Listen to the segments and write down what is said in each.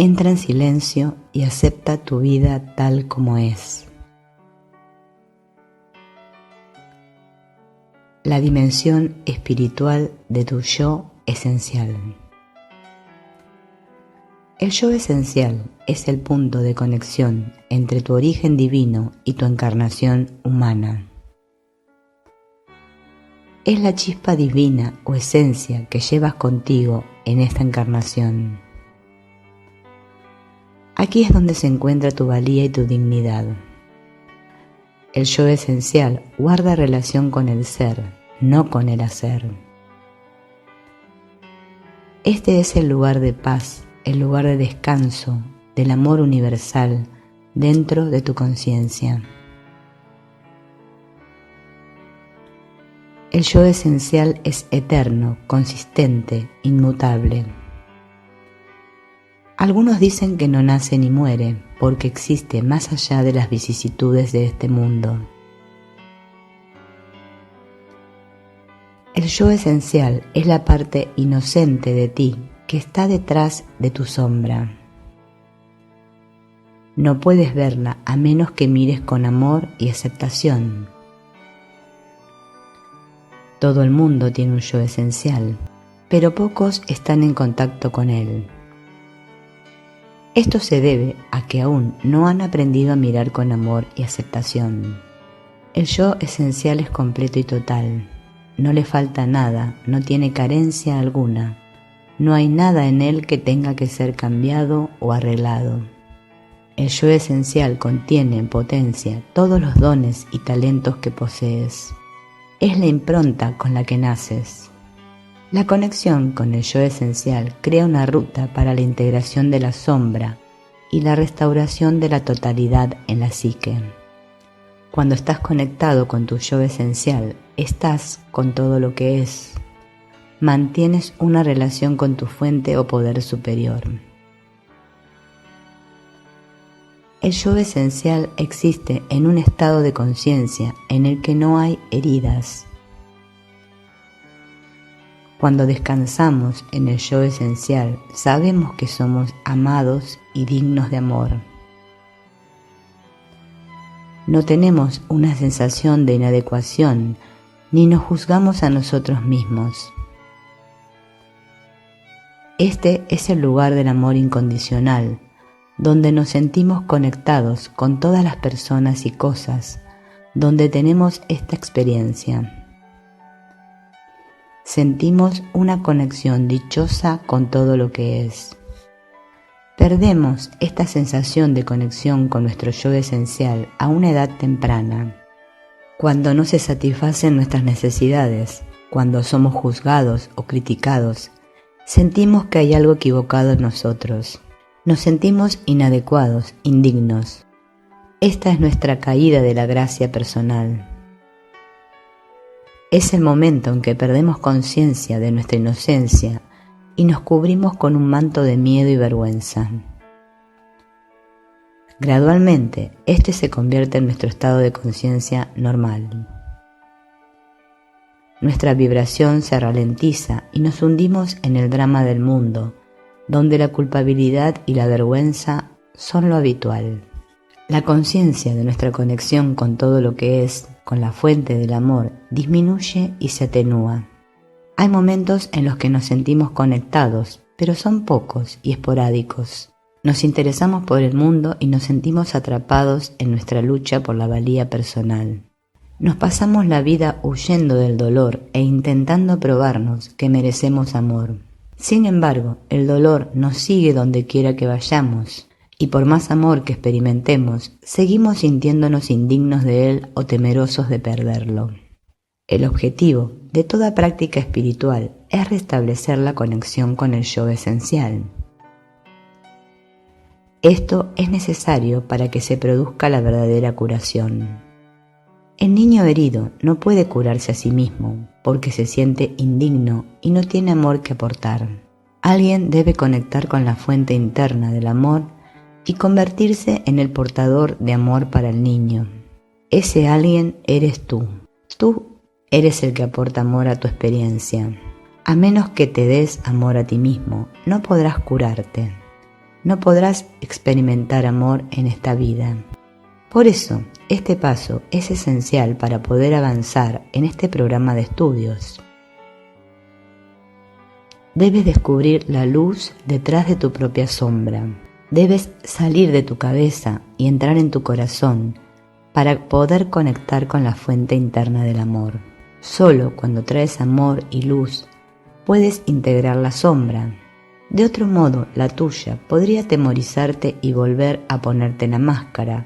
Entra en silencio y acepta tu vida tal como es. La dimensión espiritual de tu yo esencial. El yo esencial es el punto de conexión entre tu origen divino y tu encarnación humana. Es la chispa divina o esencia que llevas contigo en esta encarnación. Aquí es donde se encuentra tu valía y tu dignidad. El yo esencial guarda relación con el ser, no con el hacer. Este es el lugar de paz, el lugar de descanso, del amor universal dentro de tu conciencia. El yo esencial es eterno, consistente, inmutable. Algunos dicen que no nace ni muere porque existe más allá de las vicisitudes de este mundo. El yo esencial es la parte inocente de ti que está detrás de tu sombra. No puedes verla a menos que mires con amor y aceptación. Todo el mundo tiene un yo esencial, pero pocos están en contacto con él. Esto se debe a que aún no han aprendido a mirar con amor y aceptación. El yo esencial es completo y total. No le falta nada, no tiene carencia alguna. No hay nada en él que tenga que ser cambiado o arreglado. El yo esencial contiene en potencia todos los dones y talentos que posees. Es la impronta con la que naces. La conexión con el yo esencial crea una ruta para la integración de la sombra y la restauración de la totalidad en la psique. Cuando estás conectado con tu yo esencial, estás con todo lo que es. Mantienes una relación con tu fuente o poder superior. El yo esencial existe en un estado de conciencia en el que no hay heridas. Cuando descansamos en el yo esencial, sabemos que somos amados y dignos de amor. No tenemos una sensación de inadecuación, ni nos juzgamos a nosotros mismos. Este es el lugar del amor incondicional, donde nos sentimos conectados con todas las personas y cosas, donde tenemos esta experiencia. Sentimos una conexión dichosa con todo lo que es. Perdemos esta sensación de conexión con nuestro yo esencial a una edad temprana, cuando no se satisfacen nuestras necesidades, cuando somos juzgados o criticados, sentimos que hay algo equivocado en nosotros. Nos sentimos inadecuados, indignos. Esta es nuestra caída de la gracia personal. Es el momento en que perdemos conciencia de nuestra inocencia y nos cubrimos con un manto de miedo y vergüenza. Gradualmente, este se convierte en nuestro estado de conciencia normal. Nuestra vibración se ralentiza y nos hundimos en el drama del mundo, donde la culpabilidad y la vergüenza son lo habitual. La conciencia de nuestra conexión con todo lo que es, con la fuente del amor, disminuye y se atenúa. Hay momentos en los que nos sentimos conectados, pero son pocos y esporádicos. Nos interesamos por el mundo y nos sentimos atrapados en nuestra lucha por la valía personal. Nos pasamos la vida huyendo del dolor e intentando probarnos que merecemos amor. Sin embargo, el dolor nos sigue donde quiera que vayamos, y por más amor que experimentemos, seguimos sintiéndonos indignos de él o temerosos de perderlo. El objetivo de toda práctica espiritual es restablecer la conexión con el yo esencial. Esto es necesario para que se produzca la verdadera curación. El niño herido no puede curarse a sí mismo porque se siente indigno y no tiene amor que aportar. Alguien debe conectar con la fuente interna del amor y convertirse en el portador de amor para el niño. Ese alguien eres tú. Tú eres el que aporta amor a tu experiencia. A menos que te des amor a ti mismo, no podrás curarte. no podrás experimentar amor en esta vida. Por eso, este paso es esencial para poder avanzar en este programa de estudios. Debes descubrir la luz detrás de tu propia sombra. Debes salir de tu cabeza y entrar en tu corazón para poder conectar con la fuente interna del amor. Solo cuando traes amor y luz puedes integrar la sombra. De otro modo, la tuya podría atemorizarte y volver a ponerte la máscara,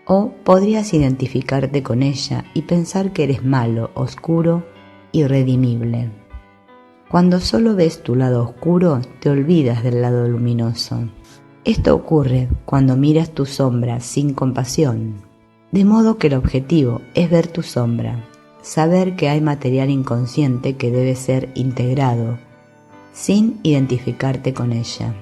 o podrías identificarte con ella y pensar que eres malo, oscuro, irredimible. Cuando solo ves tu lado oscuro, te olvidas del lado luminoso. Esto ocurre cuando miras tu sombra sin compasión. De modo que el objetivo es ver tu sombra, saber que hay material inconsciente que debe ser integrado, sin identificarte con ella.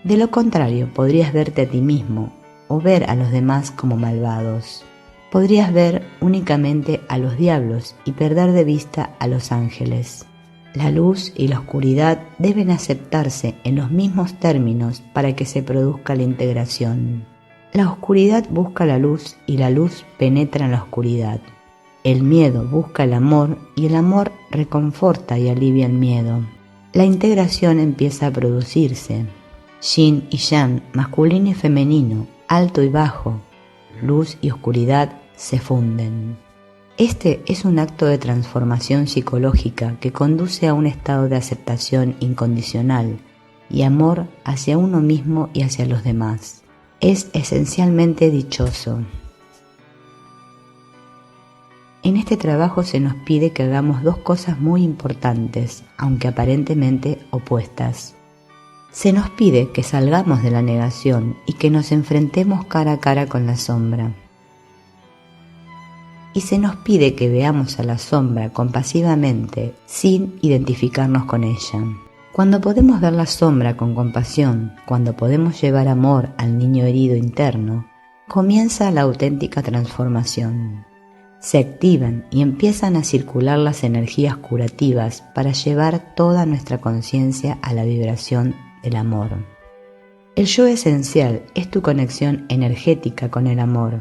De lo contrario, podrías verte a ti mismo o ver a los demás como malvados. Podrías ver únicamente a los diablos y perder de vista a los ángeles. La luz y la oscuridad deben aceptarse en los mismos términos para que se produzca la integración. La oscuridad busca la luz y la luz penetra en la oscuridad. El miedo busca el amor y el amor reconforta y alivia el miedo. La integración empieza a producirse. Yin y Yang, masculino y femenino, alto y bajo, luz y oscuridad se funden. Este es un acto de transformación psicológica que conduce a un estado de aceptación incondicional y amor hacia uno mismo y hacia los demás. Es esencialmente dichoso. En este trabajo se nos pide que hagamos dos cosas muy importantes, aunque aparentemente opuestas. Se nos pide que salgamos de la negación y que nos enfrentemos cara a cara con la sombra. Y se nos pide que veamos a la sombra compasivamente, sin identificarnos con ella. Cuando podemos ver la sombra con compasión, cuando podemos llevar amor al niño herido interno, comienza la auténtica transformación. Se activan y empiezan a circular las energías curativas para llevar toda nuestra conciencia a la vibración del amor. El yo esencial es tu conexión energética con el amor.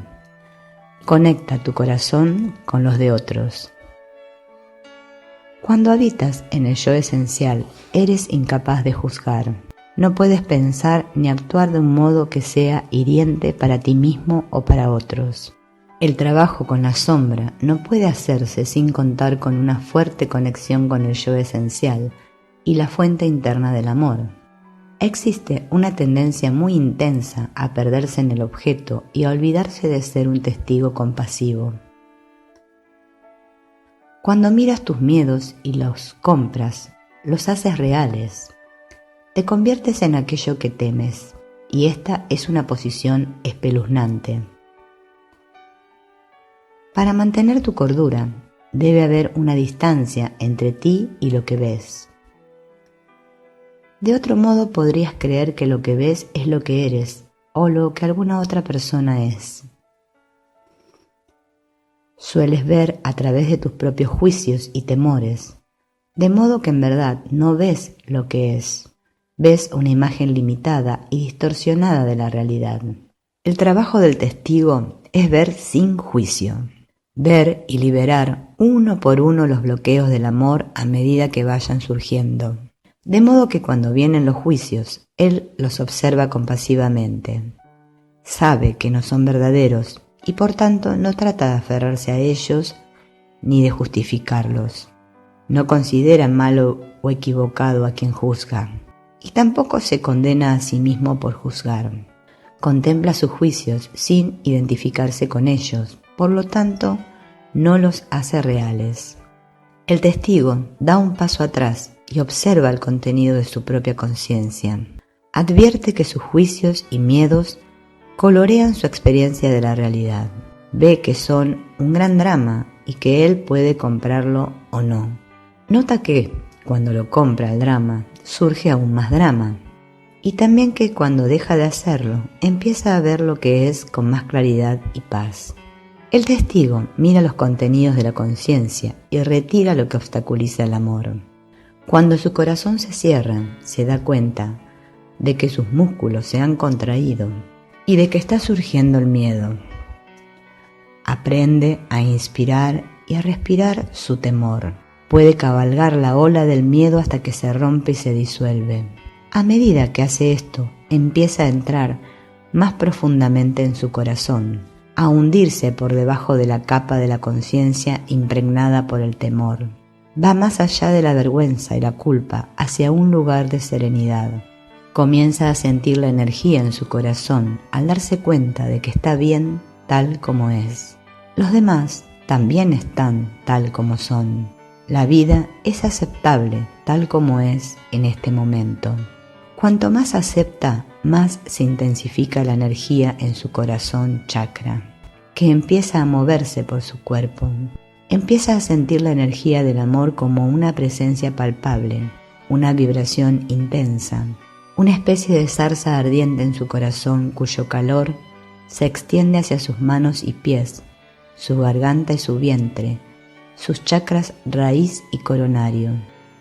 Conecta tu corazón con los de otros. Cuando habitas en el yo esencial, eres incapaz de juzgar. No puedes pensar ni actuar de un modo que sea hiriente para ti mismo o para otros. El trabajo con la sombra no puede hacerse sin contar con una fuerte conexión con el yo esencial y la fuente interna del amor. Existe una tendencia muy intensa a perderse en el objeto y a olvidarse de ser un testigo compasivo. Cuando miras tus miedos y los compras, los haces reales. Te conviertes en aquello que temes, y esta es una posición espeluznante. Para mantener tu cordura, debe haber una distancia entre ti y lo que ves. De otro modo podrías creer que lo que ves es lo que eres o lo que alguna otra persona es. Sueles ver a través de tus propios juicios y temores, de modo que en verdad no ves lo que es. Ves una imagen limitada y distorsionada de la realidad. El trabajo del testigo es ver sin juicio. Ver y liberar uno por uno los bloqueos del amor a medida que vayan surgiendo. De modo que cuando vienen los juicios, él los observa compasivamente. Sabe que no son verdaderos y por tanto no trata de aferrarse a ellos ni de justificarlos. No considera malo o equivocado a quien juzga y tampoco se condena a sí mismo por juzgar. Contempla sus juicios sin identificarse con ellos, por lo tanto no los hace reales. El testigo da un paso atrás y observa el contenido de su propia conciencia. Advierte que sus juicios y miedos colorean su experiencia de la realidad. Ve que son un gran drama y que él puede comprarlo o no. Nota que, cuando lo compra el drama, surge aún más drama. Y también que cuando deja de hacerlo, empieza a ver lo que es con más claridad y paz. El testigo mira los contenidos de la conciencia y retira lo que obstaculiza el amor. Cuando su corazón se cierra, se da cuenta de que sus músculos se han contraído y de que está surgiendo el miedo. Aprende a inspirar y a respirar su temor. Puede cabalgar la ola del miedo hasta que se rompe y se disuelve. A medida que hace esto, empieza a entrar más profundamente en su corazón, a hundirse por debajo de la capa de la conciencia impregnada por el temor. Va más allá de la vergüenza y la culpa hacia un lugar de serenidad. Comienza a sentir la energía en su corazón al darse cuenta de que está bien tal como es. Los demás también están tal como son. La vida es aceptable tal como es en este momento. Cuanto más acepta, más se intensifica la energía en su corazón chakra, que empieza a moverse por su cuerpo. Empieza a sentir la energía del amor como una presencia palpable, una vibración intensa, una especie de zarza ardiente en su corazón cuyo calor se extiende hacia sus manos y pies, su garganta y su vientre, sus chakras raíz y coronario.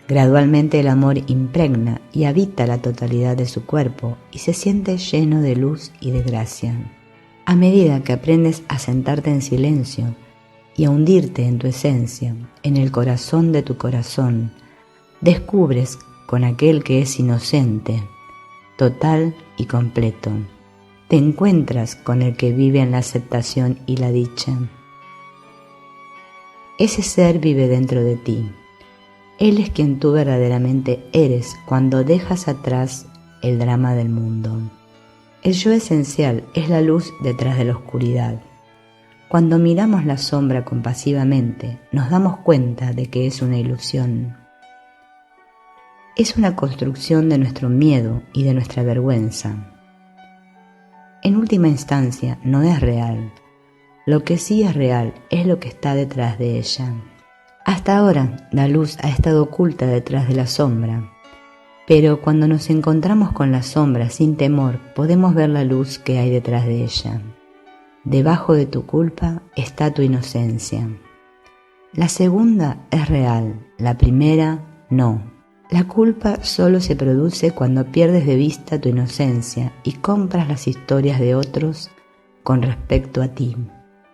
Gradualmente el amor impregna y habita la totalidad de su cuerpo y se siente lleno de luz y de gracia. A medida que aprendes a sentarte en silencio y a hundirte en tu esencia, en el corazón de tu corazón, descubres con aquel que es inocente, total y completo. Te encuentras con el que vive en la aceptación y la dicha. Ese ser vive dentro de ti. Él es quien tú verdaderamente eres cuando dejas atrás el drama del mundo. El yo esencial es la luz detrás de la oscuridad. Cuando miramos la sombra compasivamente, nos damos cuenta de que es una ilusión. Es una construcción de nuestro miedo y de nuestra vergüenza. En última instancia, no es real. Lo que sí es real es lo que está detrás de ella. Hasta ahora, la luz ha estado oculta detrás de la sombra, pero cuando nos encontramos con la sombra sin temor, podemos ver la luz que hay detrás de ella. Debajo de tu culpa está tu inocencia. La segunda es real, la primera no. La culpa solo se produce cuando pierdes de vista tu inocencia y compras las historias de otros con respecto a ti.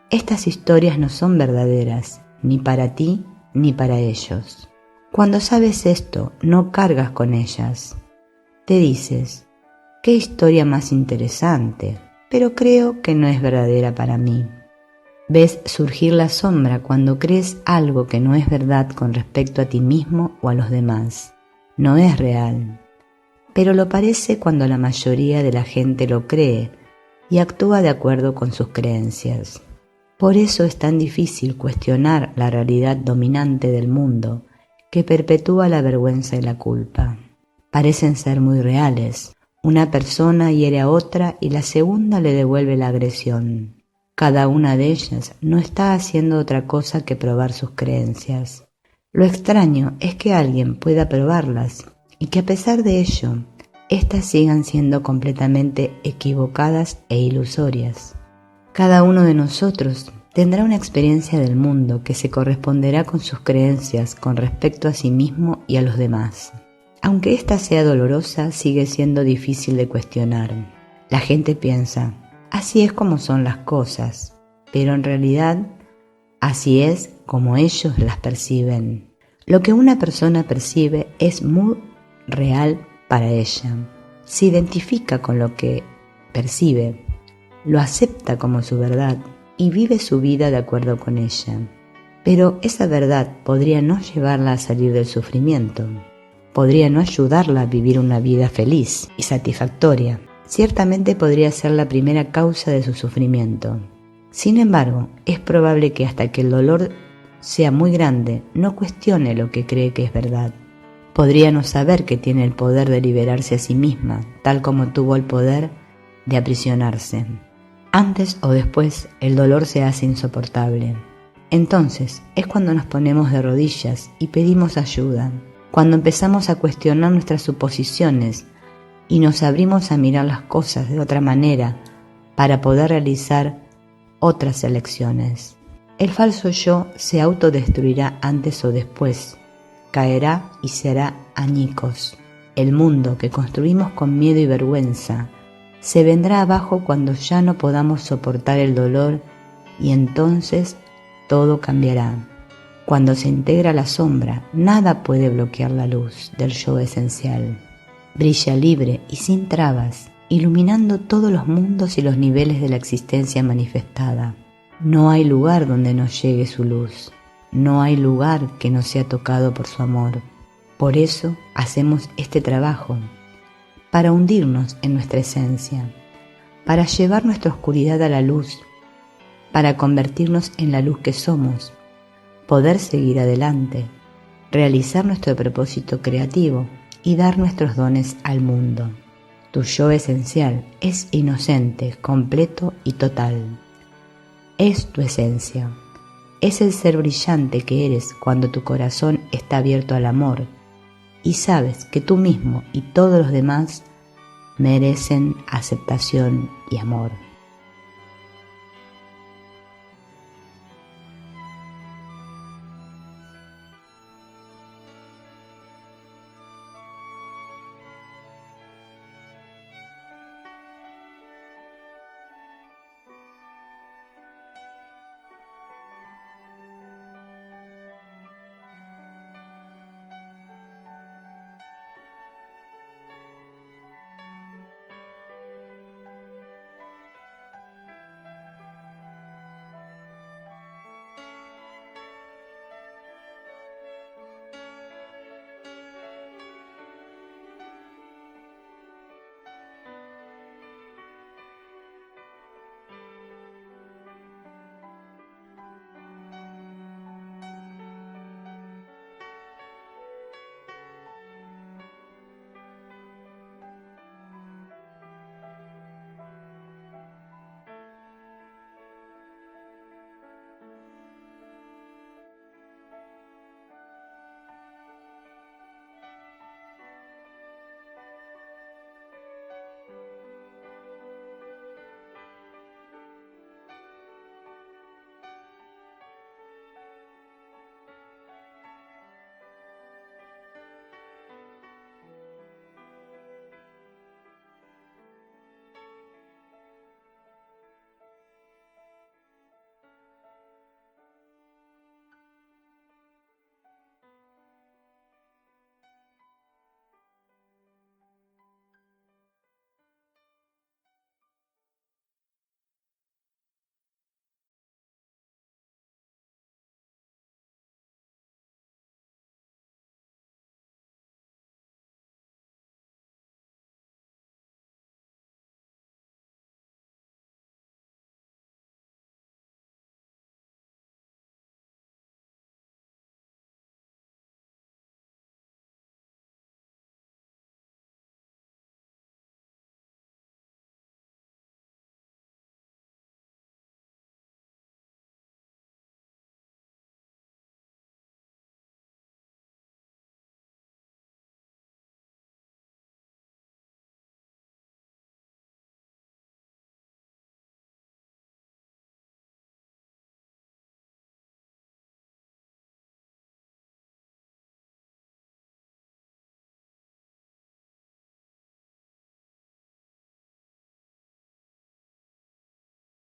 Estas historias no son verdaderas, ni para ti ni para ellos. Cuando sabes esto, no cargas con ellas. Te dices, qué historia más interesante, pero creo que no es verdadera para mí. Ves surgir la sombra cuando crees algo que no es verdad con respecto a ti mismo o a los demás. No es real, pero lo parece cuando la mayoría de la gente lo cree y actúa de acuerdo con sus creencias. Por eso es tan difícil cuestionar la realidad dominante del mundo que perpetúa la vergüenza y la culpa. Parecen ser muy reales. Una persona hiere a otra y la segunda le devuelve la agresión. Cada una de ellas no está haciendo otra cosa que probar sus creencias. Lo extraño es que alguien pueda probarlas y que a pesar de ello, éstas sigan siendo completamente equivocadas e ilusorias. Cada uno de nosotros tendrá una experiencia del mundo que se corresponderá con sus creencias con respecto a sí mismo y a los demás. Aunque ésta sea dolorosa, sigue siendo difícil de cuestionar. La gente piensa, así es como son las cosas, pero en realidad, así es como ellos las perciben. Lo que una persona percibe es muy real para ella. Se identifica con lo que percibe, lo acepta como su verdad y vive su vida de acuerdo con ella. Pero esa verdad podría no llevarla a salir del sufrimiento. Podría no ayudarla a vivir una vida feliz y satisfactoria. Ciertamente podría ser la primera causa de su sufrimiento. Sin embargo, es probable que hasta que el dolor sea muy grande, no cuestione lo que cree que es verdad. Podría no saber que tiene el poder de liberarse a sí misma, tal como tuvo el poder de aprisionarse. Antes o después, el dolor se hace insoportable. Entonces, es cuando nos ponemos de rodillas y pedimos ayuda, cuando empezamos a cuestionar nuestras suposiciones y nos abrimos a mirar las cosas de otra manera para poder realizar otras elecciones. El falso yo se autodestruirá antes o después, caerá y será añicos. El mundo que construimos con miedo y vergüenza se vendrá abajo cuando ya no podamos soportar el dolor y entonces todo cambiará. Cuando se integra la sombra, nada puede bloquear la luz del yo esencial. Brilla libre y sin trabas, iluminando todos los mundos y los niveles de la existencia manifestada. No hay lugar donde no llegue su luz. No hay lugar que no sea tocado por su amor. Por eso hacemos este trabajo, para hundirnos en nuestra esencia, para llevar nuestra oscuridad a la luz, para convertirnos en la luz que somos, poder seguir adelante, realizar nuestro propósito creativo y dar nuestros dones al mundo. Tu yo esencial es inocente, completo y total. Es tu esencia. Es el ser brillante que eres cuando tu corazón está abierto al amor y sabes que tú mismo y todos los demás merecen aceptación y amor.